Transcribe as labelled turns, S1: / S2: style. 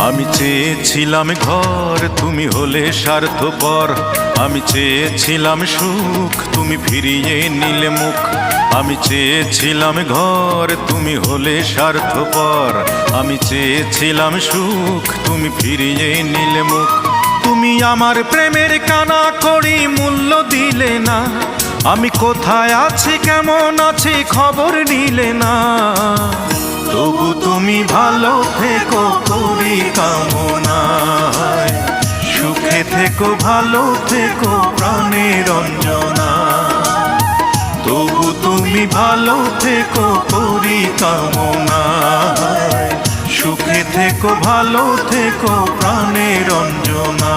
S1: আমি চেয়েছিলাম ঘর, তুমি হলে স্বার্থপর। আমি চেয়েছিলাম সুখ, তুমি ফিরিয়ে নিলে মুখ। আমি চেয়েছিলাম ঘর, তুমি হলে স্বার্থপর। আমি চেয়েছিলাম সুখ, তুমি ফিরিয়ে নিলে মুখ। তুমি আমার প্রেমের কানা করি মূল্য দিলে না। আমি কোথায় আছি কেমন আছি খবর নিলে না। তবু তুমি ভালো থেকো করি কামনায়। সুখে থেকো ভালো থেকো প্রাণের অঞ্জনা। তবু তুমি ভালো থেকো করি কামনায়। সুখে থেকো ভালো থেকো প্রাণের অঞ্জনা।